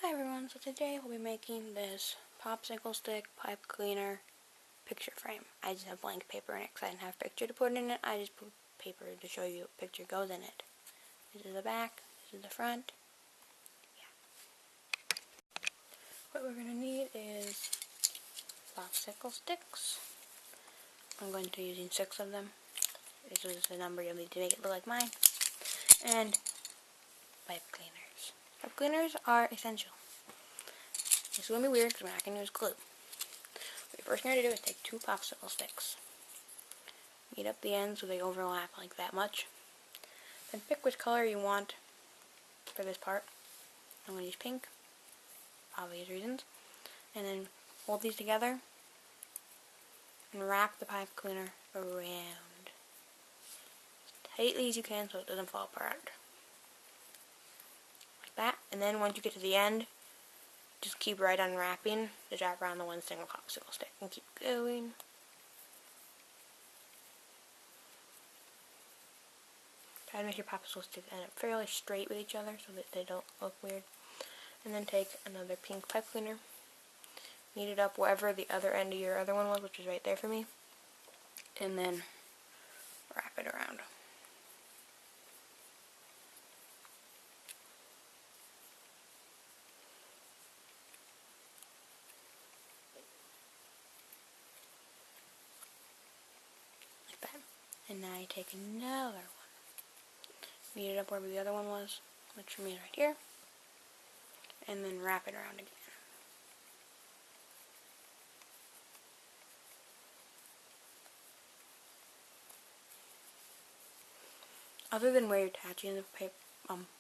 Hi everyone, so today we'll be making this popsicle stick pipe cleaner picture frame. I just have blank paper in it because I didn't have a picture to put in it. I just put paper to show you a picture goes in it. This is the back, this is the front. Yeah. What we're going to need is popsicle sticks. I'm going to be using 6 of them. This is the number you'll need to make it look like mine. And pipe cleaners. Pipe cleaners are essential. This is going to be weird because we're not going to use glue. What you're first going to do is take 2 popsicle sticks. Meet up the ends so they overlap like that much. Then pick which color you want for this part. I'm going to use pink, obvious reasons. And then hold these together and wrap the pipe cleaner around as tightly as you can so it doesn't fall apart. Like that. And then once you get to the end, just keep right unwrapping to wrap around the one single popsicle stick and keep going. Try to make your popsicle sticks end up fairly straight with each other so that they don't look weird. And then take another pink pipe cleaner, knead it up wherever the other end of your other one was, which is right there for me, and then wrap it around. Like that. And now you take another one, knead it up wherever the other one was, which for me is right here, and then wrap it around again. Other than where you're attaching the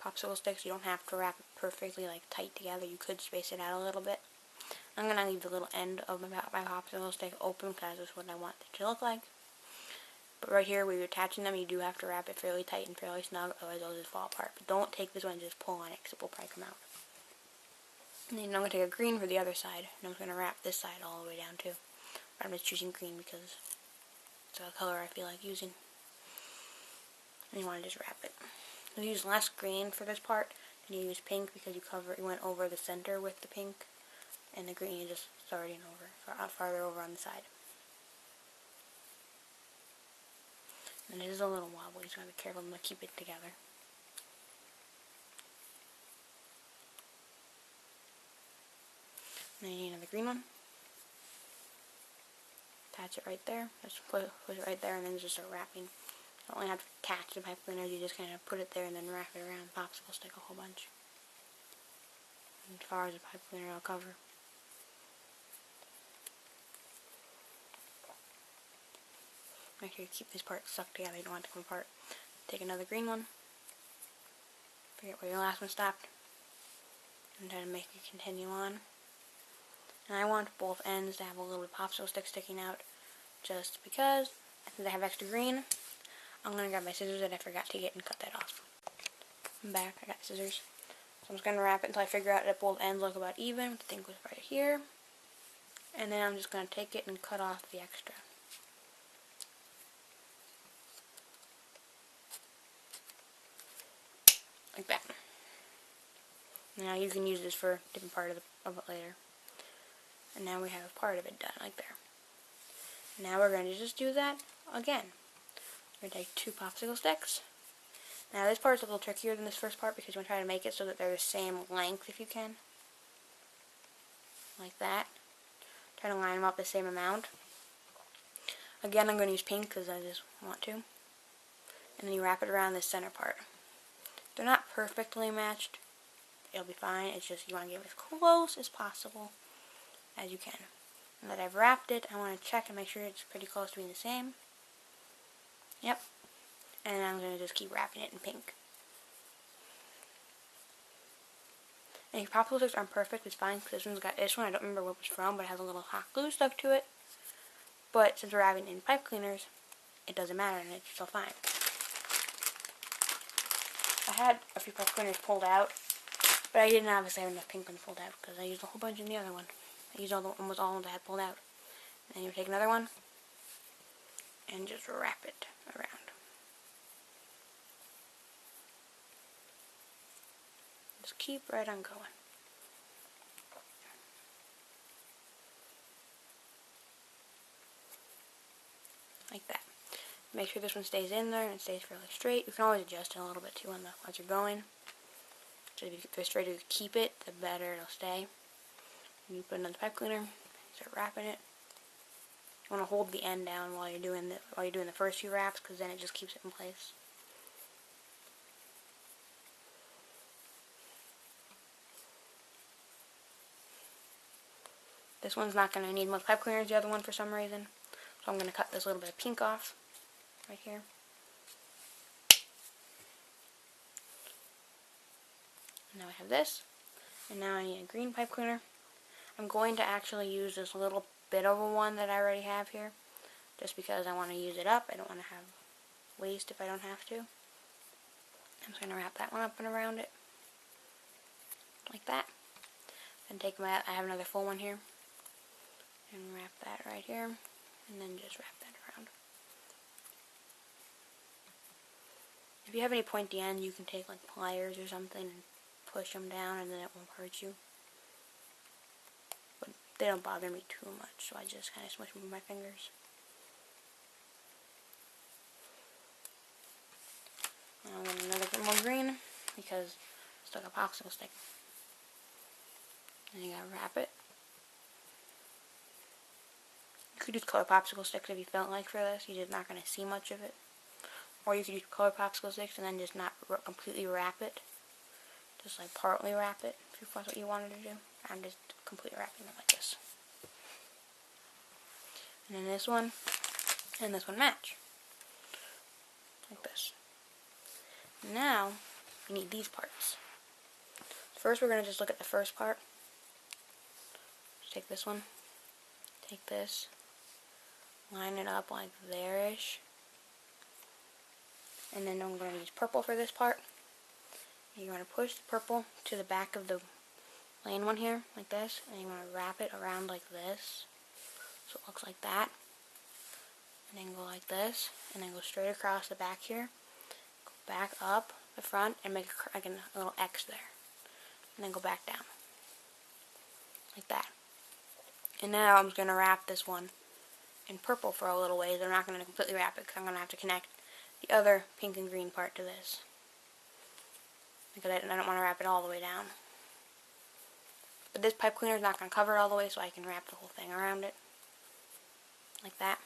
popsicle sticks, you don't have to wrap it perfectly like tight together. You could space it out a little bit. I'm going to leave the little end of my popsicle stick open because that's what I want it to look like. But right here where you're attaching them, you do have to wrap it fairly tight and fairly snug, otherwise they'll just fall apart. But don't take this one and just pull on it because it will probably come out. And then I'm going to take a green for the other side, and I'm going to wrap this side all the way down too. But I'm just choosing green because it's a color I feel like using. And you want to just wrap it. You use less green for this part, and you use pink because you went over the center with the pink, and the green you just starting over, farther over on the side. And it is a little wobbly, so you have to be careful to keep it together. And then you need another green one. Attach it right there. Just push it right there, and then just start wrapping. You don't only have to attach the pipe cleaner, you just kind of put it there and then wrap it around the popsicle stick a whole bunch. As far as the pipe cleaner, I'll cover. Make sure you keep this part stuck together, you don't want it to come apart. Take another green one. Forget where your last one stopped. And try to make it continue on. And I want both ends to have a little bit of popsicle stick sticking out, just because, since I have extra green, I'm going to grab my scissors that I forgot to get and cut that off. I'm back, I got scissors. So I'm just going to wrap it until I figure out that both ends look about even, which I think was right here. And then I'm just going to take it and cut off the extra. Like that. Now you can use this for a different part of it later. And now we have part of it done, like there. Now we're going to just do that again. We're going to take 2 popsicle sticks. Now this part's a little trickier than this first part because you want to try to make it so that they're the same length if you can. Like that. Try to line them up the same amount. Again, I'm going to use pink because I just want to. And then you wrap it around the center part. They're not perfectly matched. It'll be fine. It's just you want to get as close as possible as you can. Now that I've wrapped it, I want to check and make sure it's pretty close to being the same. Yep. And I'm going to just keep wrapping it in pink. And if your popsicle sticks aren't perfect, it's fine because this one I don't remember what it was from, but it has a little hot glue stuck to it. But since we're wrapping in pipe cleaners, it doesn't matter and it's still fine. I had a few pipe cleaners pulled out, but I didn't obviously have enough pink ones pulled out because I used a whole bunch in the other one. I used almost all that I had pulled out. And then you take another one and just wrap it around. Just keep right on going. Make sure this one stays in there and it stays fairly straight. You can always adjust it a little bit too as you're going. So the straighter you keep it, the better it'll stay. And you put another pipe cleaner, start wrapping it. You want to hold the end down while you're doing the first few wraps, because then it just keeps it in place. This one's not going to need much pipe cleaner as the other one for some reason. So I'm going to cut this little bit of pink off right here. Now I have this. And now I need a green pipe cleaner. I'm going to actually use this little bit of a one that I already have here, just because I want to use it up. I don't want to have waste if I don't have to. I'm just going to wrap that one up and around it, like that. And take I have another full one here, and wrap that right here, and then just wrap that around. If you have any pointy ends, you can take like pliers or something and push them down, and then it won't hurt you. But they don't bother me too much, so I just kind of smush them with my fingers. I'm going to another bit more green because it's like a popsicle stick. And you gotta wrap it. You could use color popsicle sticks if you felt like for this. You're just not going to see much of it. Or you could use color popsicle sticks and then just not completely wrap it. Just like partly wrap it if that's what you wanted to do. I'm just completely wrapping it like this. And then this one and this one match. Like this. Now, we need these parts. First we're going to just look at the first part. Just take this one. Take this. Line it up like there-ish. And then I'm going to use purple for this part. You're going to push the purple to the back of the plain one here, like this, and you want to wrap it around like this, so it looks like that, and then go like this, and then go straight across the back here, go back up the front, and make a little X there, and then go back down, like that. And now I'm just going to wrap this one in purple for a little ways. I'm not going to completely wrap it, because I'm going to have to connect the other pink and green part to this. Because I don't want to wrap it all the way down. But this pipe cleaner is not going to cover it all the way, so I can wrap the whole thing around it. Like that.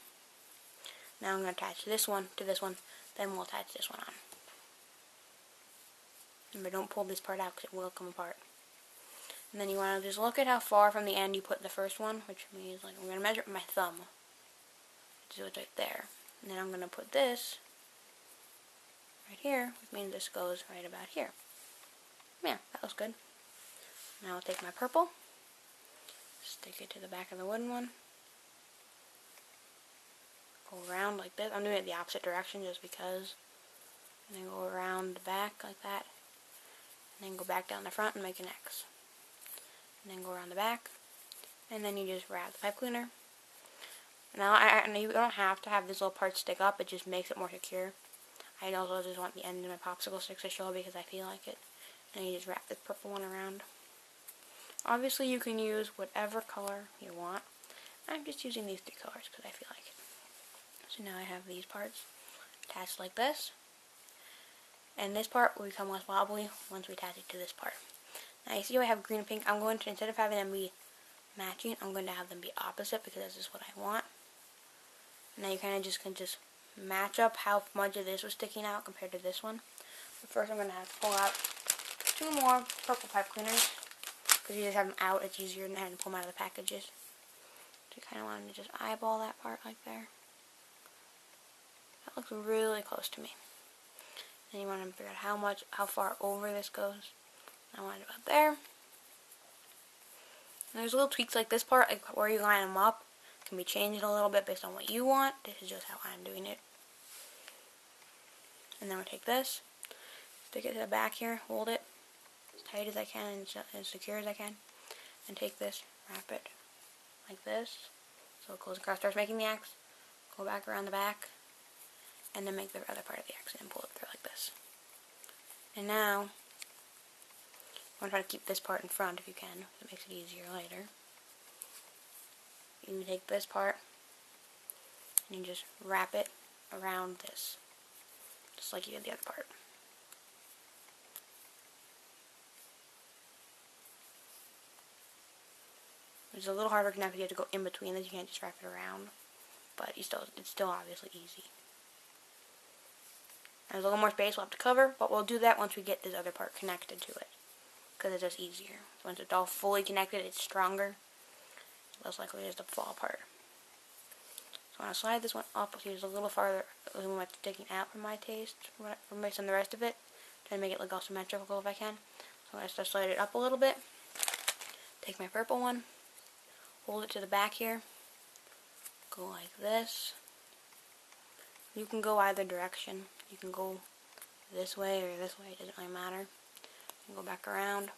Now I'm going to attach this one to this one, then we'll attach this one on. Remember, don't pull this part out because it will come apart. And then you want to just look at how far from the end you put the first one, which means, like, I'm going to measure it with my thumb. So it's right there. And then I'm going to put this right here, which means this goes right about here. Yeah, that looks good. Now I'll take my purple, stick it to the back of the wooden one, go around like this. I'm doing it the opposite direction just because. And then go around the back like that, and then go back down the front and make an X. And then go around the back, and then you just wrap the pipe cleaner. Now, I know you don't have to have this little part stick up, it just makes it more secure. I also just want the end of my popsicle sticks to show because I feel like it. And you just wrap this purple one around. Obviously you can use whatever color you want. I'm just using these three colors because I feel like it. So now I have these parts attached like this. And this part will become less wobbly once we attach it to this part. Now you see how I have green and pink? I'm going to, instead of having them be matching, I'm going to have them be opposite because this is what I want. And now you kind of just can just match up how much of this was sticking out compared to this one. But first I'm going to have to pull out 2 more purple pipe cleaners, because you just have them out, it's easier than having to pull them out of the packages. So you kind of want to just eyeball that part like there. That looks really close to me. Then you want to figure out how far over this goes. I want it about there. And there's little tweaks like this part, like where you line them up, can be changed a little bit based on what you want. This is just how I'm doing it. And then we'll take this, stick it to the back here, hold it as tight as I can and as secure as I can, and take this, wrap it like this, so it goes across, starts making the X, go back around the back, and then make the other part of the X and pull it through like this. And now, you want to try to keep this part in front if you can, it makes it easier later. You can take this part, and you just wrap it around this, just like you did the other part. It's a little harder to connect because you have to go in between this. You can't just wrap it around, but it's still obviously easy. There's a little more space we'll have to cover, but we'll do that once we get this other part connected to it, because it's just easier. Once it's all fully connected, it's stronger. Less likely it is to fall apart. So I'm going to slide this one up so it's a little farther, a little more sticking out for my taste, from based on the rest of it. Try to make it look all symmetrical if I can. So I'm going to just slide it up a little bit. Take my purple one, hold it to the back here, go like this. You can go either direction. You can go this way or this way, it doesn't really matter. You can go back around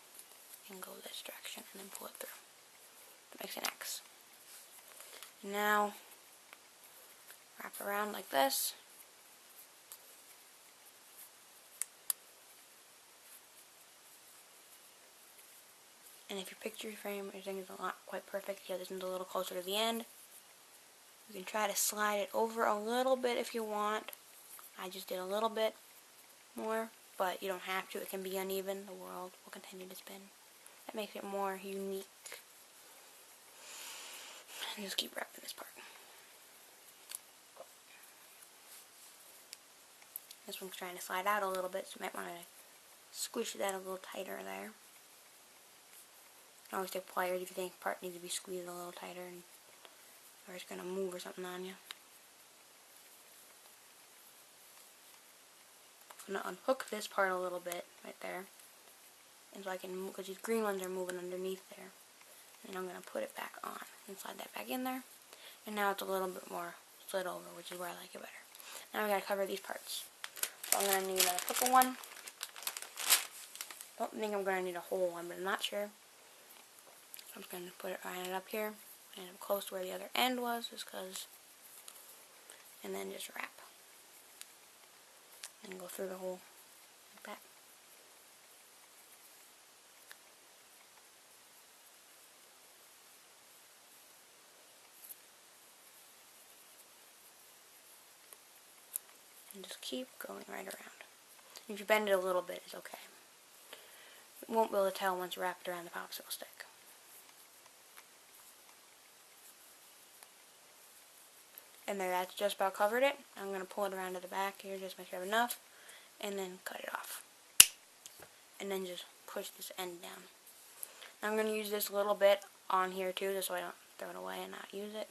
and go this direction and then pull it through. That makes an X. Now, wrap around like this. And if your picture frame, your thing is not quite perfect, yeah, this one's a little closer to the end. You can try to slide it over a little bit if you want. I just did a little bit more, but you don't have to. It can be uneven. The world will continue to spin. That makes it more unique. And just keep wrapping this part. This one's trying to slide out a little bit, so you might want to squish that a little tighter there. Always take pliers if you think part needs to be squeezed a little tighter, or it's going to move or something on you. I'm going to unhook this part a little bit right there, and so I can move, because these green ones are moving underneath there. And I'm going to put it back on and slide that back in there. And now it's a little bit more slid over, which is where I like it better. Now we got to cover these parts. So I'm going to need another purple one. Don't think I'm going to need a whole one, but I'm not sure. So I'm just going to put it right up here and close to where the other end was, just because. And then just wrap. And go through the hole like that. And just keep going right around. If you bend it a little bit, it's okay. You won't be able to tell once you wrap it around the popsicle stick. And there, that's just about covered it. I'm going to pull it around to the back here, just make sure I have enough, and then cut it off. And then just push this end down. Now I'm going to use this a little bit on here too, just so I don't throw it away and not use it.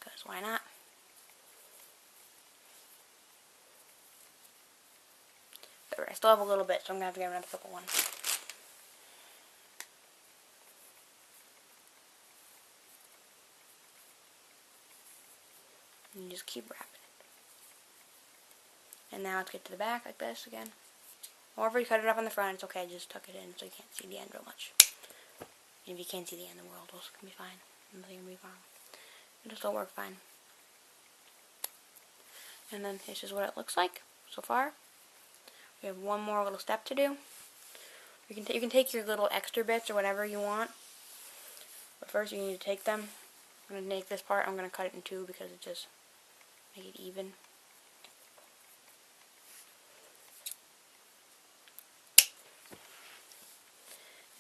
Because why not? But I still have a little bit, so I'm going to have to get another purple one. And you just keep wrapping it. And now let's get to the back like this again. Or if you cut it off on the front, it's okay, just tuck it in so you can't see the end real much. And if you can't see the end, the world will be fine. Nothing will be wrong. It'll still work fine. And then this is what it looks like so far. We have one more little step to do. You can take your little extra bits or whatever you want. But first you need to take them. I'm going to make this part, I'm going to cut it in two because it just make it even.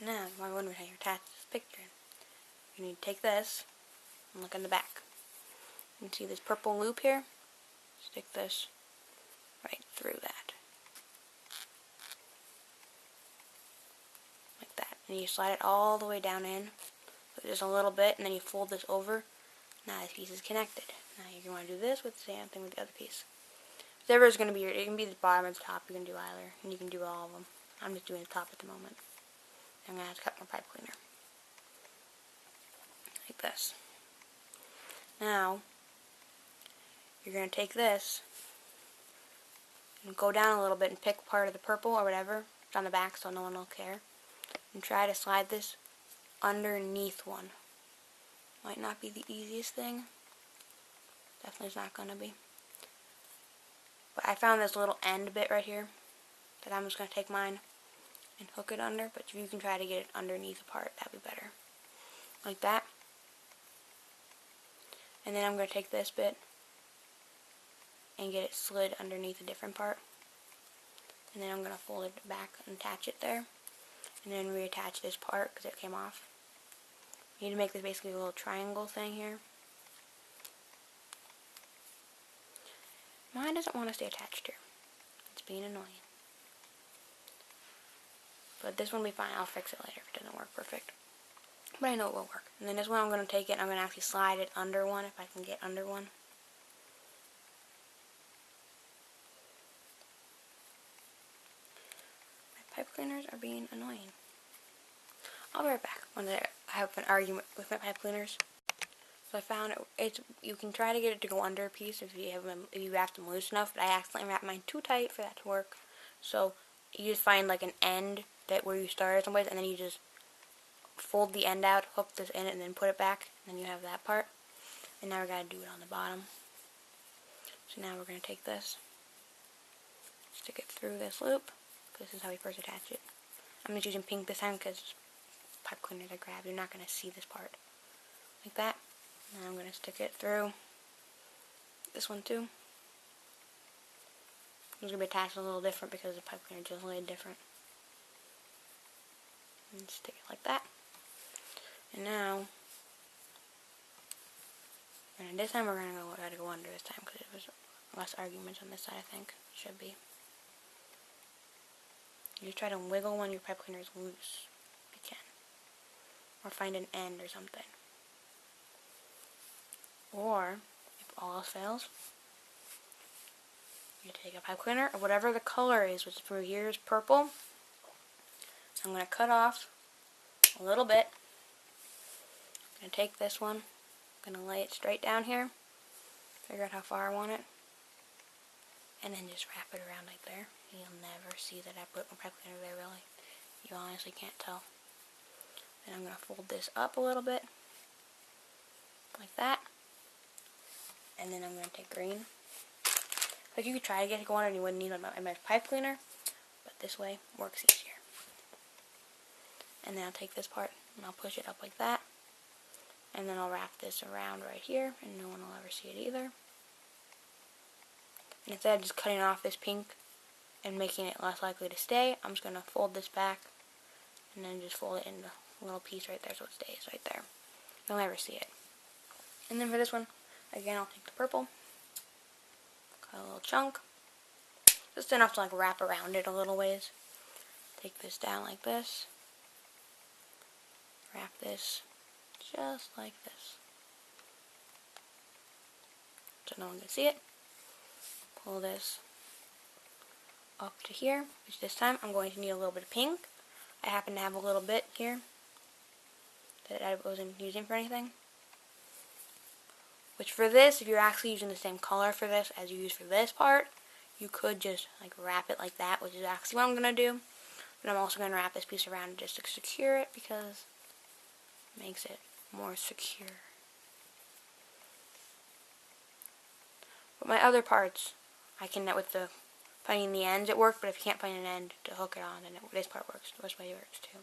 Now, you might wonder how you attach this picture. You need to take this and look in the back. You can see this purple loop here. Stick this right through that. Like that. And you slide it all the way down in. Just a little bit, and then you fold this over. Now this piece is connected. Now you're going to want to do this with the same thing with the other piece. Whatever is going to be it can be the bottom or the top, you can do either, and you can do all of them. I'm just doing the top at the moment. I'm going to have to cut my pipe cleaner. Like this. Now, you're going to take this and go down a little bit and pick part of the purple or whatever. It's on the back so no one will care. And try to slide this underneath one. Might not be the easiest thing. Definitely is not going to be. But I found this little end bit right here that I'm just going to take mine and hook it under. But if you can try to get it underneath a part, that'd be better. Like that. And then I'm going to take this bit and get it slid underneath a different part. And then I'm going to fold it back and attach it there. And then reattach this part because it came off. You need to make this basically a little triangle thing here. Mine doesn't want to stay attached here. It's being annoying. But this one will be fine. I'll fix it later if it doesn't work perfect. But I know it will work. And then this one I'm going to take it and I'm going to actually slide it under one if I can get under one. My pipe cleaners are being annoying. I'll be right back when I have an argument with my pipe cleaners. So I found you can try to get it to go under a piece if you wrap them loose enough, but I accidentally wrapped mine too tight for that to work. So you just find like an end where you started someplace, and then you just fold the end out, hook this in it, and then put it back, and then you have that part. And now we're going to do it on the bottom. So now we're going to take this, stick it through this loop. This is how we first attach it. I'm just using pink this time because pipe cleaners are grabbed. You're not going to see this part. Like that. Now I'm going to stick it through this one too. It's going to be attached a little different because the pipe cleaner is just a little different. And stick it like that. And now, this time we're going to try to go under this time because it was less arguments on this side, I think. Should be. You try to wiggle when your pipe cleaner is loose, if you can. Or find an end or something. Or, if all else fails, you take a pipe cleaner, or whatever the color is, which for here is purple. So I'm going to cut off a little bit. I'm going to take this one, I'm going to lay it straight down here, figure out how far I want it, and then just wrap it around like there. You'll never see that I put my pipe cleaner there, really. You honestly can't tell. Then I'm going to fold this up a little bit, like that. And then I'm going to take green. Like you could try to get it going and you wouldn't need my pipe cleaner, but this way works easier. And then I'll take this part and I'll push it up like that. And then I'll wrap this around right here and no one will ever see it either. And instead of just cutting off this pink and making it less likely to stay, I'm just going to fold this back and then just fold it into a little piece right there so it stays right there. You'll never see it. And then for this one, again, I'll take the purple, cut a little chunk, just enough to like wrap around it a little ways. Take this down like this, wrap this just like this, so no one can see it. Pull this up to here, which this time I'm going to need a little bit of pink. I happen to have a little bit here that I wasn't using for anything. Which for this, if you're actually using the same color for this as you use for this part, you could just like wrap it like that, which is actually what I'm going to do. But I'm also going to wrap this piece around just to secure it because it makes it more secure. But my other parts, I can, with the finding the ends, it worked, but if you can't find an end to hook it on, then this part works. This way it works too.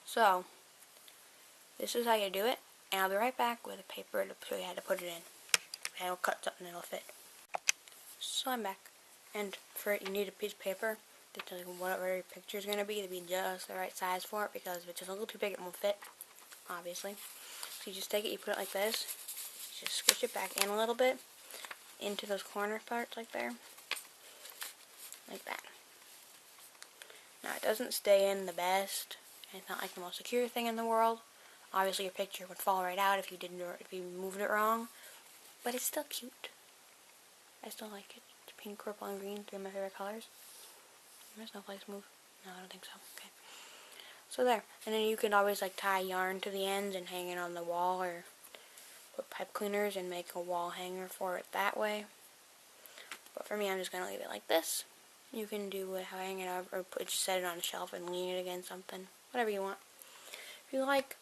So, this is how you do it. And I'll be right back with a paper to show you how to put it in. And I'll cut something that'll fit. So I'm back. And for it, you need a piece of paper to tell you whatever your picture is going to be just the right size for it. Because if it's just a little too big, it won't fit, obviously. So you just take it, you put it like this. Just squish it back in a little bit into those corner parts like there. Like that. Now, it doesn't stay in the best. And it's not like the most secure thing in the world. Obviously, your picture would fall right out if you moved it wrong, but it's still cute. I still like it. It's pink, purple, and green, three of my favorite colors. There's no place to move. No, I don't think so. Okay. So there. And then you can always like tie yarn to the ends and hang it on the wall, or put pipe cleaners and make a wall hanger for it that way. But for me, I'm just gonna leave it like this. You can do it how hang it up, or just set it on a shelf and lean it against something. Whatever you want. If you like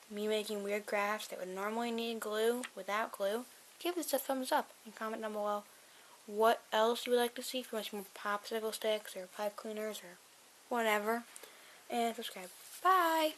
me making weird crafts that would normally need glue without glue, give this a thumbs up and comment down below what else you would like to see. If you want some more popsicle sticks or pipe cleaners or whatever, and subscribe. Bye!